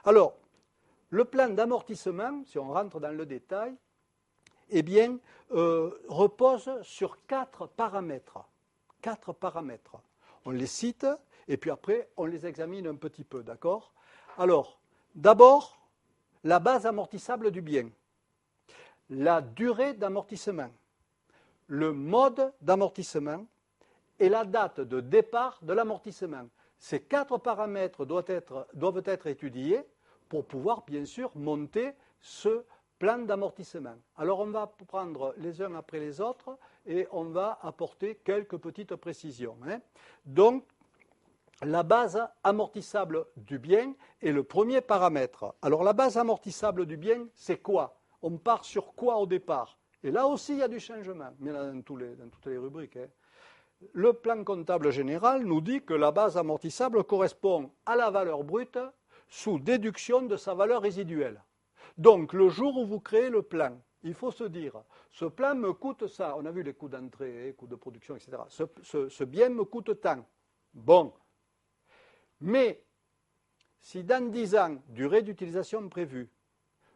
Alors, le plan d'amortissement, si on rentre dans le détail, eh bien, repose sur 4 paramètres. 4 paramètres. On les cite et puis après, on les examine un petit peu, d'accord? Alors, d'abord, la base amortissable du bien, la durée d'amortissement, le mode d'amortissement et la date de départ de l'amortissement. Ces 4 paramètres doivent être étudiés pour pouvoir, bien sûr, monter ce plan d'amortissement. Alors, on va prendre les uns après les autres et on va apporter quelques petites précisions. Donc, la base amortissable du bien est le premier paramètre. Alors, la base amortissable du bien, c'est quoi? On part sur quoi au départ? Et là aussi, il y a du changement, mais là, dans toutes les rubriques. Le plan comptable général nous dit que la base amortissable correspond à la valeur brute sous déduction de sa valeur résiduelle. Donc, le jour où vous créez le plan, il faut se dire, ce plan me coûte ça. On a vu les coûts d'entrée, coûts de production, etc. Ce bien me coûte tant. Bon. Mais, si dans 10 ans, durée d'utilisation prévue,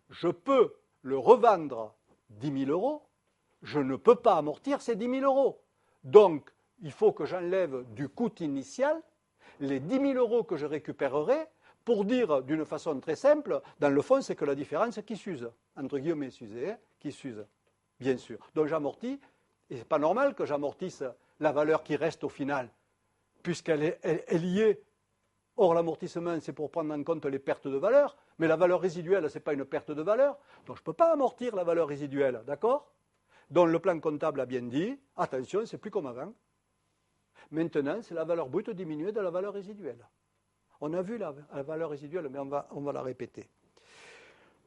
je peux le revendre 10 000 euros, je ne peux pas amortir ces 10 000 euros. Donc, il faut que j'enlève du coût initial les 10 000 euros que je récupérerai pour dire d'une façon très simple, dans le fond, c'est que la différence qui s'use, entre guillemets, qui s'use, bien sûr. Donc j'amortis, et ce n'est pas normal que j'amortisse la valeur qui reste au final, puisqu'elle est liée. Or, l'amortissement, c'est pour prendre en compte les pertes de valeur, mais la valeur résiduelle, ce n'est pas une perte de valeur, donc je ne peux pas amortir la valeur résiduelle, d'accord? Donc le plan comptable a bien dit, attention, c'est plus comme avant. Maintenant, c'est la valeur brute diminuée de la valeur résiduelle. On a vu la valeur résiduelle, mais on va la répéter.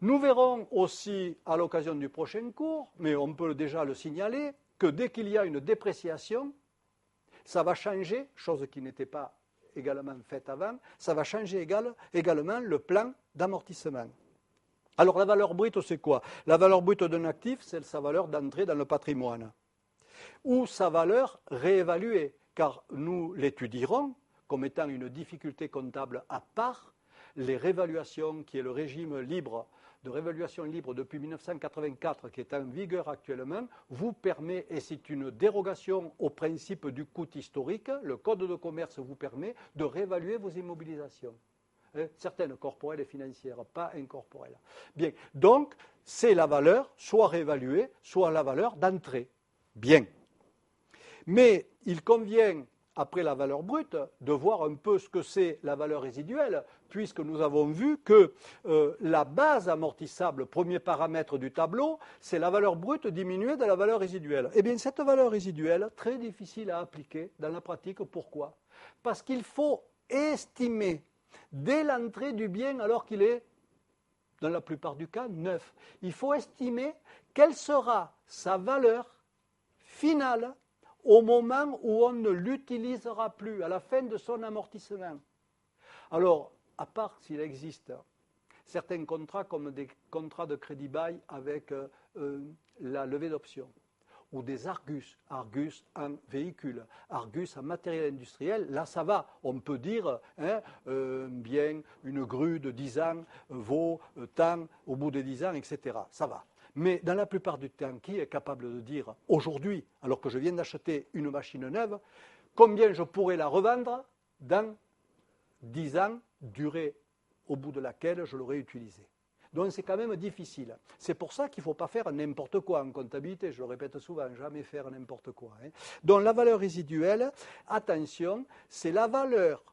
Nous verrons aussi, à l'occasion du prochain cours, mais on peut déjà le signaler, que dès qu'il y a une dépréciation, ça va changer, chose qui n'était pas également faite avant, ça va changer également le plan d'amortissement. Alors la valeur brute, c'est quoi? La valeur brute d'un actif, c'est sa valeur d'entrée dans le patrimoine, ou sa valeur réévaluée, car nous l'étudierons comme étant une difficulté comptable à part, les réévaluations, qui est le régime libre de réévaluation libre depuis 1984, qui est en vigueur actuellement, vous permet, et c'est une dérogation au principe du coût historique, le Code de commerce vous permet de réévaluer vos immobilisations. Certaines corporelles et financières, pas incorporelles. Bien, donc, c'est la valeur, soit réévaluée, soit la valeur d'entrée. Bien. Mais il convient, après la valeur brute, de voir un peu ce que c'est la valeur résiduelle, puisque nous avons vu que la base amortissable, premier paramètre du tableau, c'est la valeur brute diminuée de la valeur résiduelle. Eh bien, cette valeur résiduelle, très difficile à appliquer dans la pratique. Pourquoi? Parce qu'il faut estimer dès l'entrée du bien, alors qu'il est, dans la plupart du cas, neuf. Il faut estimer quelle sera sa valeur finale au moment où on ne l'utilisera plus, à la fin de son amortissement. Alors, à part s'il existe certains contrats comme des contrats de crédit bail avec la levée d'options, ou des Argus en véhicule, Argus en matériel industriel, là ça va, on peut dire, bien, une grue de 10 ans vaut tant au bout de 10 ans, etc. Ça va. Mais dans la plupart du temps, qui est capable de dire aujourd'hui, alors que je viens d'acheter une machine neuve, combien je pourrais la revendre dans 10 ans, durée au bout de laquelle je l'aurais utilisée? Donc c'est quand même difficile. C'est pour ça qu'il ne faut pas faire n'importe quoi en comptabilité, je le répète souvent, jamais faire n'importe quoi. Donc la valeur résiduelle, attention, c'est la valeur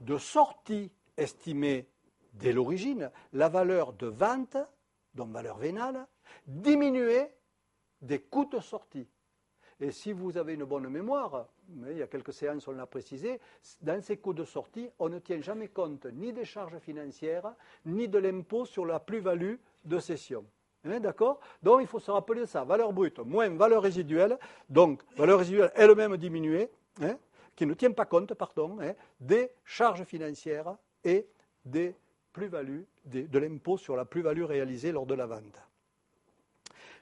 de sortie estimée dès l'origine, la valeur de vente, donc valeur vénale, diminuée des coûts de sortie. Et si vous avez une bonne mémoire, mais il y a quelques séances on l'a précisé, dans ces coûts de sortie, on ne tient jamais compte ni des charges financières, ni de l'impôt sur la plus-value de cession. D'accord? Donc il faut se rappeler de ça, valeur brute moins valeur résiduelle, donc valeur résiduelle elle-même diminuée, qui ne tient pas compte, des charges financières et des plus-values, de l'impôt sur la plus-value réalisée lors de la vente.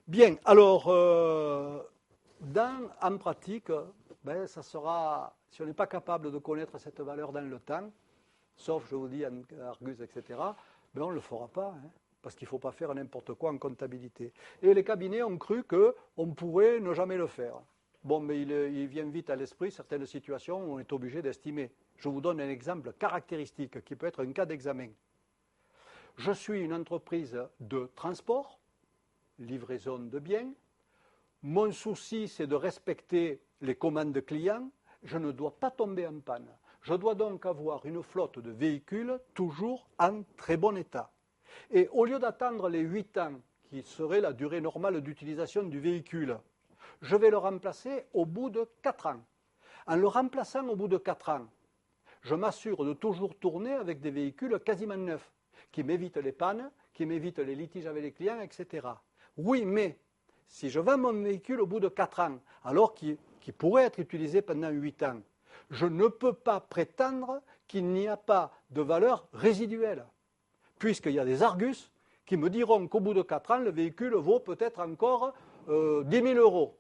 Bien, alors, en pratique, ça sera, si on n'est pas capable de connaître cette valeur dans le temps, sauf, je vous dis, en Argus, etc., Ben, on ne le fera pas, hein, parce qu'il ne faut pas faire n'importe quoi en comptabilité. Et les cabinets ont cru qu'on pourrait ne jamais le faire. Bon, mais il vient vite à l'esprit certaines situations où on est obligé d'estimer. Je vous donne un exemple caractéristique qui peut être un cas d'examen. Je suis une entreprise de transport, livraison de biens. Mon souci, c'est de respecter les commandes clients. Je ne dois pas tomber en panne. Je dois donc avoir une flotte de véhicules toujours en très bon état. Et au lieu d'attendre les 8 ans, qui serait la durée normale d'utilisation du véhicule, je vais le remplacer au bout de 4 ans. En le remplaçant au bout de 4 ans, je m'assure de toujours tourner avec des véhicules quasiment neufs, qui m'évitent les pannes, qui m'évitent les litiges avec les clients, etc. Oui, mais si je vends mon véhicule au bout de 4 ans, alors qu'il pourrait être utilisé pendant 8 ans, je ne peux pas prétendre qu'il n'y a pas de valeur résiduelle, puisqu'il y a des Argus qui me diront qu'au bout de 4 ans, le véhicule vaut peut-être encore 10 000 euros.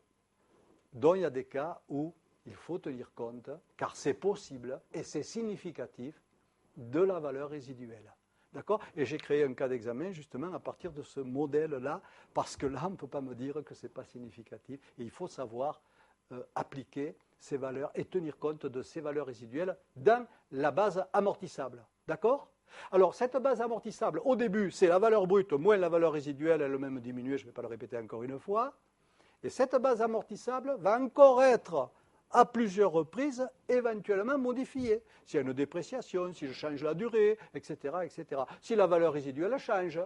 Donc il y a des cas où il faut tenir compte, car c'est possible et c'est significatif de la valeur résiduelle. D'accord ? Et j'ai créé un cas d'examen justement à partir de ce modèle-là, parce que là, on ne peut pas me dire que ce n'est pas significatif. Et il faut savoir appliquer ces valeurs et tenir compte de ces valeurs résiduelles dans la base amortissable. D'accord ? Alors, cette base amortissable, au début, c'est la valeur brute moins la valeur résiduelle, elle même diminuée, je ne vais pas le répéter encore une fois. Et cette base amortissable va encore être à plusieurs reprises, éventuellement modifiée. S'il y a une dépréciation, si je change la durée, etc., etc. Si la valeur résiduelle change,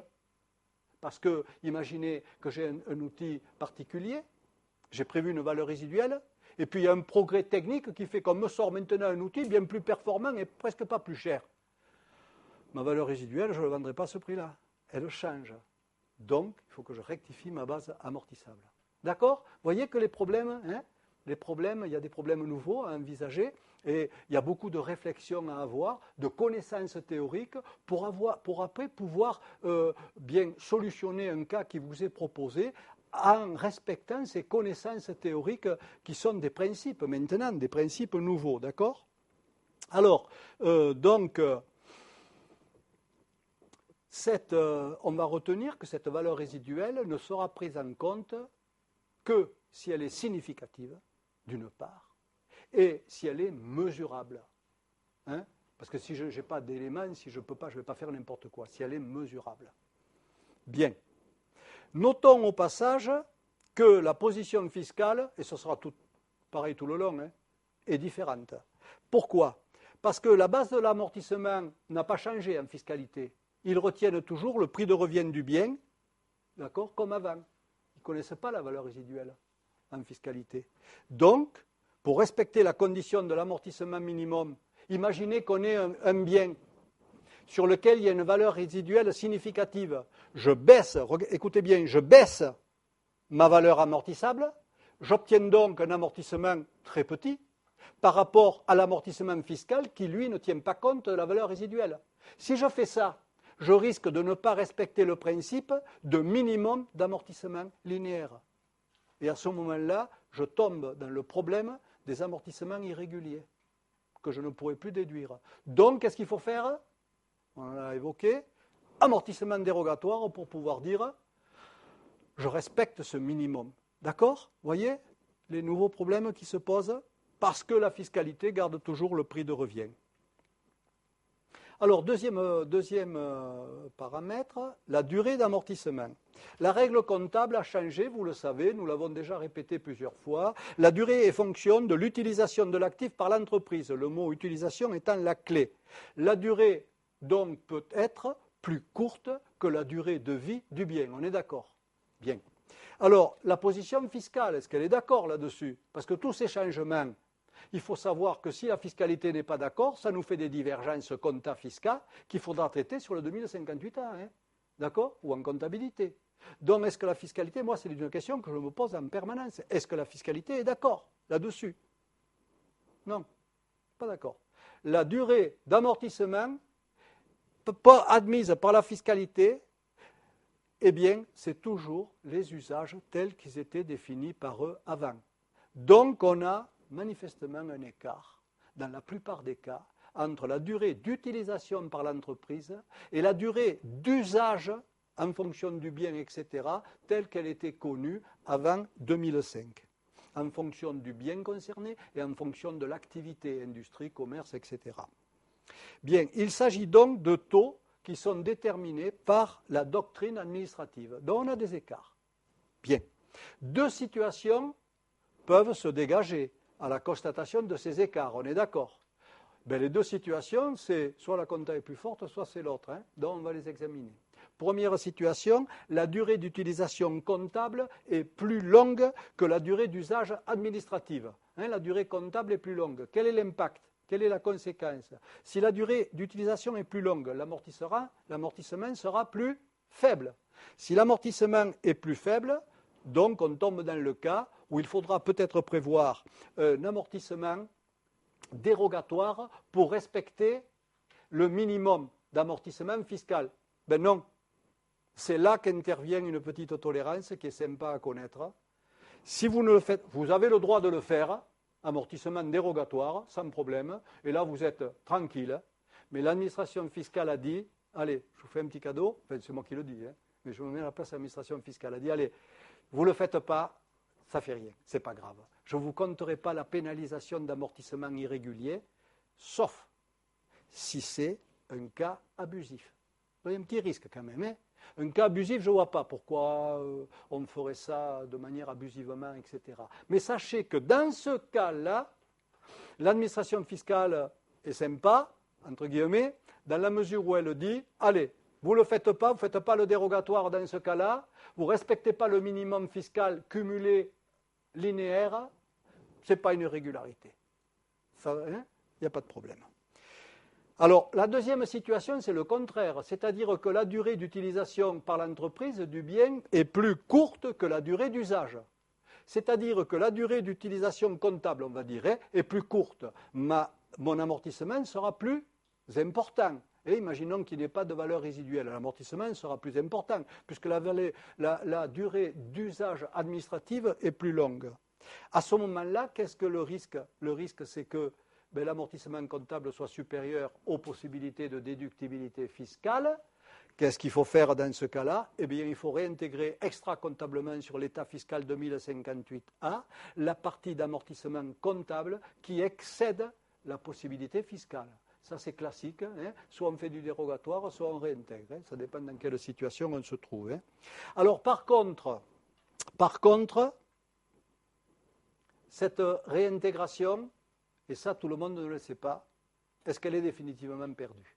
parce que, imaginez que j'ai un outil particulier, j'ai prévu une valeur résiduelle, et puis il y a un progrès technique qui fait qu'on me sort maintenant un outil bien plus performant et presque pas plus cher. Ma valeur résiduelle, je ne la vendrai pas à ce prix-là. Elle change. Donc, il faut que je rectifie ma base amortissable. D'accord ? Vous voyez que les problèmes, il y a des problèmes nouveaux à envisager et il y a beaucoup de réflexions à avoir, de connaissances théoriques pour après pouvoir bien solutionner un cas qui vous est proposé en respectant ces connaissances théoriques qui sont des principes maintenant, des principes nouveaux. D'accord ? Alors, on va retenir que cette valeur résiduelle ne sera prise en compte que si elle est significative, d'une part, et si elle est mesurable. Parce que si je n'ai pas d'éléments, si je ne peux pas, je ne vais pas faire n'importe quoi, si elle est mesurable. Bien. Notons au passage que la position fiscale, et ce sera pareil tout le long, est différente. Pourquoi ? Parce que la base de l'amortissement n'a pas changé en fiscalité. Ils retiennent toujours le prix de revient du bien, d'accord, comme avant. Ils ne connaissent pas la valeur résiduelle en fiscalité. Donc, pour respecter la condition de l'amortissement minimum, imaginez qu'on ait un bien sur lequel il y a une valeur résiduelle significative. Je baisse, écoutez bien, je baisse ma valeur amortissable, j'obtiens donc un amortissement très petit par rapport à l'amortissement fiscal qui, lui, ne tient pas compte de la valeur résiduelle. Si je fais ça, je risque de ne pas respecter le principe de minimum d'amortissement linéaire. Et à ce moment-là, je tombe dans le problème des amortissements irréguliers que je ne pourrai plus déduire. Donc, qu'est-ce qu'il faut faire ? On l'a évoqué, amortissement dérogatoire pour pouvoir dire je respecte ce minimum. D'accord ? Vous voyez les nouveaux problèmes qui se posent parce que la fiscalité garde toujours le prix de revient. Alors, deuxième paramètre, la durée d'amortissement. La règle comptable a changé, vous le savez, nous l'avons déjà répété plusieurs fois. La durée est fonction de l'utilisation de l'actif par l'entreprise, le mot utilisation étant la clé. La durée, donc, peut être plus courte que la durée de vie du bien. On est d'accord ? Bien. Alors, la position fiscale, est-ce qu'elle est d'accord là-dessus ? Parce que tous ces changements, il faut savoir que si la fiscalité n'est pas d'accord, ça nous fait des divergences compta fiscales qu'il faudra traiter sur le 2058A, d'accord ? Ou en comptabilité. Donc, est-ce que la fiscalité, moi, c'est une question que je me pose en permanence. Est-ce que la fiscalité est d'accord là-dessus ? Non, pas d'accord. La durée d'amortissement, pas admise par la fiscalité, eh bien, c'est toujours les usages tels qu'ils étaient définis par eux avant. Donc, on a manifestement un écart, dans la plupart des cas, entre la durée d'utilisation par l'entreprise et la durée d'usage en fonction du bien, etc., telle qu'elle était connue avant 2005, en fonction du bien concerné et en fonction de l'activité, industrie, commerce, etc. Bien, il s'agit donc de taux qui sont déterminés par la doctrine administrative. Donc on a des écarts. Bien. Deux situations peuvent se dégager à la constatation de ces écarts, on est d'accord. Ben, les deux situations, c'est soit la compta est plus forte, soit c'est l'autre. Donc on va les examiner. Première situation, la durée d'utilisation comptable est plus longue que la durée d'usage administrative. La durée comptable est plus longue. Quel est l'impact ? Quelle est la conséquence? Si la durée d'utilisation est plus longue, l'amortissement sera plus faible. Si l'amortissement est plus faible, donc on tombe dans le cas où il faudra peut-être prévoir un amortissement dérogatoire pour respecter le minimum d'amortissement fiscal. Ben non, c'est là qu'intervient une petite tolérance qui est sympa à connaître. Si vous ne le faites, vous avez le droit de le faire, amortissement dérogatoire, sans problème, et là vous êtes tranquille. Mais l'administration fiscale a dit, allez, je vous fais un petit cadeau, enfin c'est moi qui le dis, mais je me mets à la place de l'administration fiscale, a dit, allez, vous ne le faites pas, ça ne fait rien, ce n'est pas grave. Je ne vous compterai pas la pénalisation d'amortissement irrégulier, sauf si c'est un cas abusif. Il y a un petit risque quand même. Un cas abusif, je ne vois pas pourquoi on ferait ça de manière abusivement, etc. Mais sachez que dans ce cas-là, l'administration fiscale est sympa, entre guillemets, dans la mesure où elle dit, allez, vous ne le faites pas, vous ne faites pas le dérogatoire dans ce cas-là, vous ne respectez pas le minimum fiscal cumulé linéaire, ce n'est pas une irrégularité. Il n'y a pas de problème. Alors, la deuxième situation, c'est le contraire, c'est-à-dire que la durée d'utilisation par l'entreprise du bien est plus courte que la durée d'usage. C'est-à-dire que la durée d'utilisation comptable, on va dire, est plus courte. Mon amortissement sera plus important. Et imaginons qu'il n'y ait pas de valeur résiduelle. L'amortissement sera plus important, puisque la durée d'usage administrative est plus longue. À ce moment-là, qu'est-ce que le risque? Le risque, c'est que l'amortissement comptable soit supérieur aux possibilités de déductibilité fiscale. Qu'est-ce qu'il faut faire dans ce cas-là? Eh bien, il faut réintégrer extra-comptablement sur l'état fiscal 2058A la partie d'amortissement comptable qui excède la possibilité fiscale. Ça, c'est classique. Soit on fait du dérogatoire, soit on réintègre. Ça dépend dans quelle situation on se trouve. Alors, par contre, cette réintégration, et ça, tout le monde ne le sait pas, est-ce qu'elle est définitivement perdue?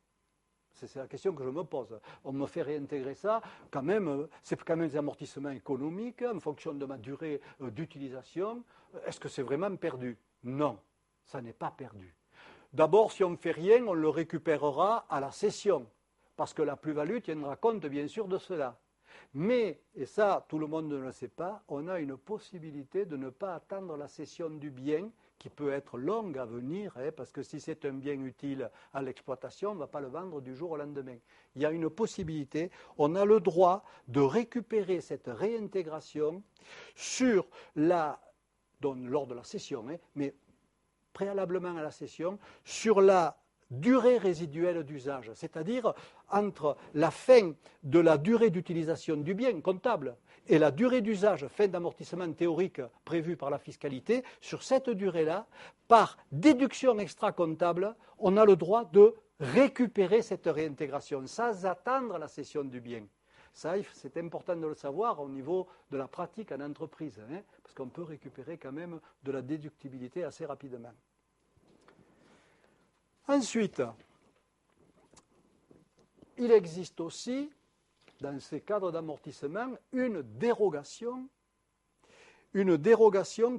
C'est la question que je me pose. On me fait réintégrer ça, quand même, c'est quand même des amortissements économiques en fonction de ma durée d'utilisation. Est-ce que c'est vraiment perdu? Non, ça n'est pas perdu. D'abord, si on ne fait rien, on le récupérera à la cession, parce que la plus-value tiendra compte bien sûr de cela. Mais, et ça tout le monde ne le sait pas, on a une possibilité de ne pas attendre la cession du bien, qui peut être longue à venir, parce que si c'est un bien utile à l'exploitation, on ne va pas le vendre du jour au lendemain. Il y a une possibilité, on a le droit de récupérer cette réintégration lors de la cession, mais préalablement à la cession, sur la durée résiduelle d'usage, c'est-à-dire entre la fin de la durée d'utilisation du bien comptable et la durée d'usage, fin d'amortissement théorique prévue par la fiscalité, sur cette durée-là, par déduction extra-comptable, on a le droit de récupérer cette réintégration sans attendre la cession du bien. Ça, c'est important de le savoir au niveau de la pratique en entreprise, parce qu'on peut récupérer quand même de la déductibilité assez rapidement. Ensuite, il existe aussi, dans ces cadres d'amortissement, une dérogation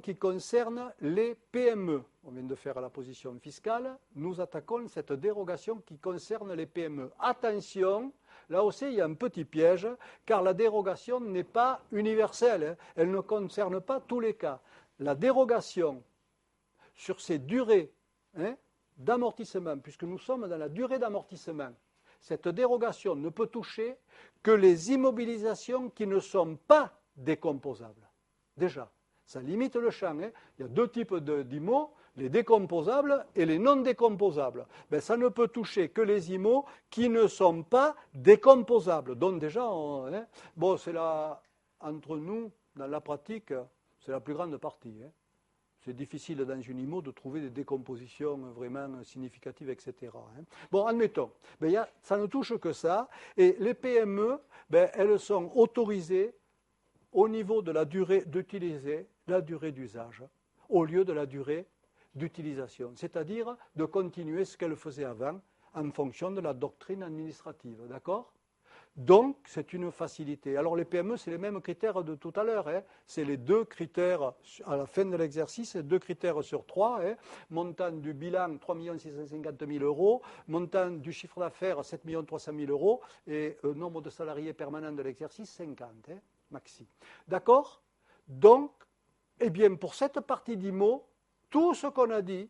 qui concerne les PME. On vient de faire la position fiscale, nous attaquons cette dérogation qui concerne les PME. Attention, là aussi il y a un petit piège, car la dérogation n'est pas universelle, elle ne concerne pas tous les cas. La dérogation sur ces durées d'amortissement, puisque nous sommes dans la durée d'amortissement, cette dérogation ne peut toucher que les immobilisations qui ne sont pas décomposables. Déjà, ça limite le champ. Il y a deux types d'IMO, les décomposables et les non décomposables. Ben, ça ne peut toucher que les IMO qui ne sont pas décomposables. Donc déjà, bon, c'est là, entre nous, dans la pratique, c'est la plus grande partie. C'est difficile dans une IMO de trouver des décompositions vraiment significatives, etc. Bon, admettons, ben, ça ne touche que ça. Et les PME, ben, elles sont autorisées au niveau de la durée d'utiliser la durée d'usage au lieu de la durée d'utilisation, c'est-à-dire de continuer ce qu'elles faisaient avant en fonction de la doctrine administrative, d'accord ? Donc, c'est une facilité. Alors, les PME, c'est les mêmes critères de tout à l'heure. C'est les 2 critères à la fin de l'exercice, 2 critères sur 3. Montant du bilan, 3 650 000 euros. Montant du chiffre d'affaires, 7 300 000 euros. Et nombre de salariés permanents de l'exercice, 50, maxi. D'accord ? Donc, eh bien, pour cette partie d'IMO, tout ce qu'on a dit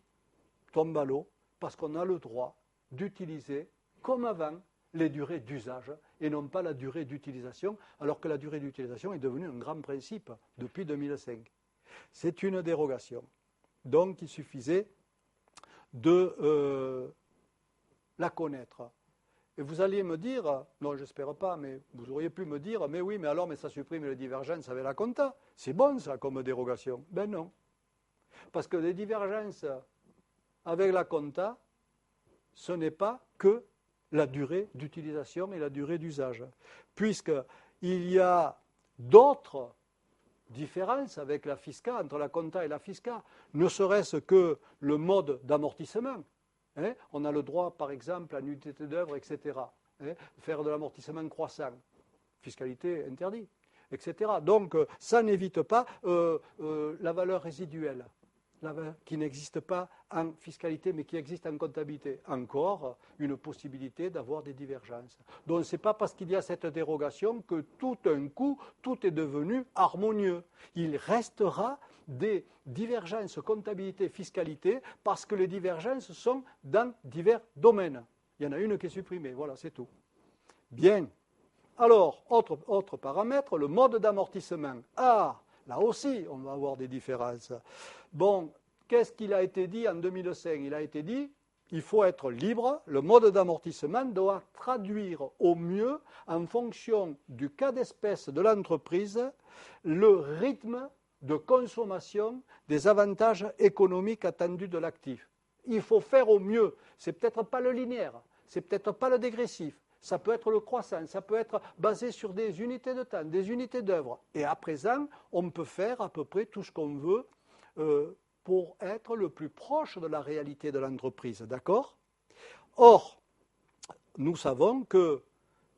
tombe à l'eau parce qu'on a le droit d'utiliser, comme avant, les durées d'usage et non pas la durée d'utilisation, alors que la durée d'utilisation est devenue un grand principe depuis 2005. C'est une dérogation. Donc, il suffisait de la connaître. Et vous alliez me dire, non, j'espère pas, mais vous auriez pu me dire, mais oui, mais alors, mais ça supprime les divergences avec la compta. C'est bon, ça, comme dérogation. Ben non. Parce que les divergences avec la compta, ce n'est pas que la durée d'utilisation et la durée d'usage. Puisqu'il y a d'autres différences avec la FISCA, entre la compta et la FISCA, ne serait-ce que le mode d'amortissement. On a le droit, par exemple, à unité d'œuvre, etc. Faire de l'amortissement croissant. Fiscalité interdite, etc. Donc, ça n'évite pas la valeur résiduelle, qui n'existe pas en fiscalité, mais qui existe en comptabilité. Encore une possibilité d'avoir des divergences. Donc, ce n'est pas parce qu'il y a cette dérogation que tout d'un coup, tout est devenu harmonieux. Il restera des divergences comptabilité-fiscalité parce que les divergences sont dans divers domaines. Il y en a une qui est supprimée, voilà, c'est tout. Bien. Alors, autre paramètre, le mode d'amortissement. Ah, là aussi, on va avoir des différences. Bon, qu'est-ce qu'il a été dit en 2005 ? Il a été dit, il faut être libre, le mode d'amortissement doit traduire au mieux, en fonction du cas d'espèce de l'entreprise, le rythme de consommation des avantages économiques attendus de l'actif. Il faut faire au mieux. C'est peut-être pas le linéaire, c'est peut-être pas le dégressif. Ça peut être le croissant, ça peut être basé sur des unités de temps, des unités d'œuvre. Et à présent, on peut faire à peu près tout ce qu'on veut pour être le plus proche de la réalité de l'entreprise, d'accord ? Or, nous savons que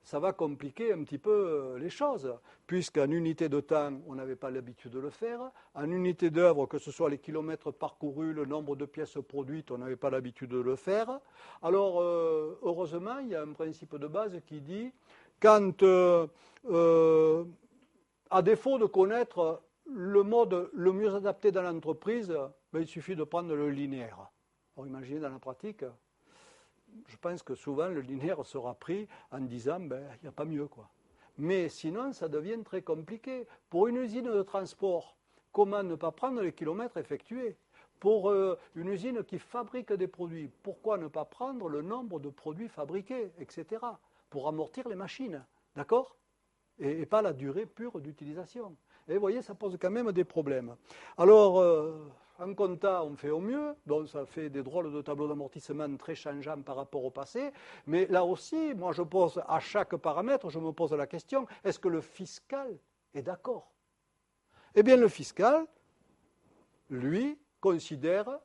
ça va compliquer un petit peu les choses, puisqu'en unité de temps, on n'avait pas l'habitude de le faire. En unité d'œuvre, que ce soit les kilomètres parcourus, le nombre de pièces produites, on n'avait pas l'habitude de le faire. Alors, heureusement, il y a un principe de base qui dit, quand, à défaut de connaître le mode le mieux adapté dans l'entreprise, ben, il suffit de prendre le linéaire. Alors, imaginez dans la pratique, je pense que souvent le linéaire sera pris en disant ben, il n'y a pas mieux, quoi. Mais sinon, ça devient très compliqué. Pour une usine de transport, comment ne pas prendre les kilomètres effectués ? Pour une usine qui fabrique des produits, pourquoi ne pas prendre le nombre de produits fabriqués, etc. Pour amortir les machines, d'accord ? Et pas la durée pure d'utilisation. Et vous voyez, ça pose quand même des problèmes. Alors, en compta, on fait au mieux, donc ça fait des drôles de tableaux d'amortissement très changeants par rapport au passé. Mais là aussi, moi je pose à chaque paramètre, je me pose la question, est-ce que le fiscal est d'accord ? Eh bien, le fiscal, lui, considère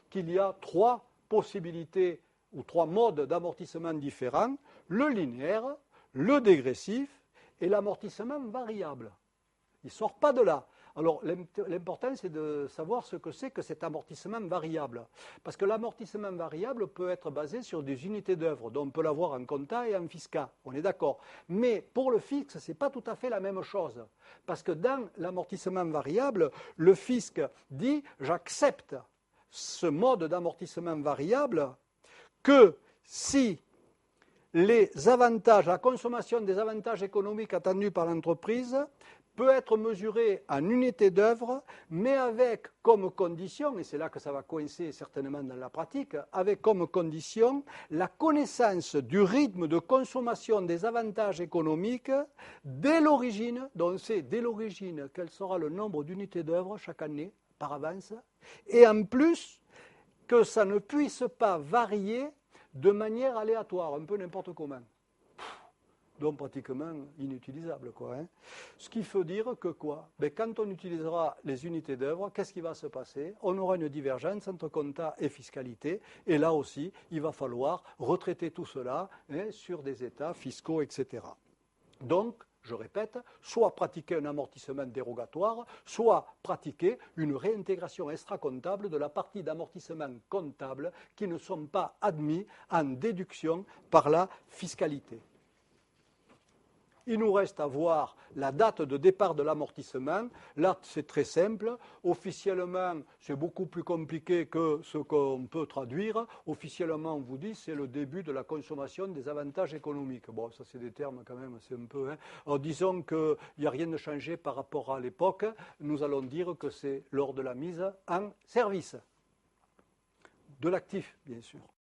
qu'il y a 3 possibilités ou 3 modes d'amortissement différents, le linéaire, le dégressif et l'amortissement variable. Il ne sort pas de là. Alors, l'important, c'est de savoir ce que c'est que cet amortissement variable. Parce que l'amortissement variable peut être basé sur des unités d'œuvre. Donc, on peut l'avoir en compta et en fisca. On est d'accord. Mais pour le fisc, ce n'est pas tout à fait la même chose. Parce que dans l'amortissement variable, le fisc dit « j'accepte ce mode d'amortissement variable que si les avantages, la consommation des avantages économiques attendus par l'entreprise peut être mesuré en unité d'œuvre, mais avec comme condition, et c'est là que ça va coincer certainement dans la pratique, avec comme condition la connaissance du rythme de consommation des avantages économiques dès l'origine, donc on sait dès l'origine quel sera le nombre d'unités d'œuvre chaque année par avance, et en plus que ça ne puisse pas varier de manière aléatoire, un peu n'importe comment. Donc pratiquement inutilisable, quoi. Hein. Ce qui veut dire que quoi? Quand on utilisera les unités d'œuvre, qu'est-ce qui va se passer? On aura une divergence entre compta et fiscalité, et là aussi, il va falloir retraiter tout cela sur des états fiscaux, etc. Donc, je répète, soit pratiquer un amortissement dérogatoire, soit pratiquer une réintégration extra-comptable de la partie d'amortissement comptable qui ne sont pas admis en déduction par la fiscalité. Il nous reste à voir la date de départ de l'amortissement. Là, c'est très simple. Officiellement, c'est beaucoup plus compliqué que ce qu'on peut traduire. Officiellement, on vous dit c'est le début de la consommation des avantages économiques. Bon, ça, c'est des termes quand même, c'est un peu... Hein. Alors, disons qu'il n'y a rien de changé par rapport à l'époque. Nous allons dire que c'est lors de la mise en service de l'actif, bien sûr.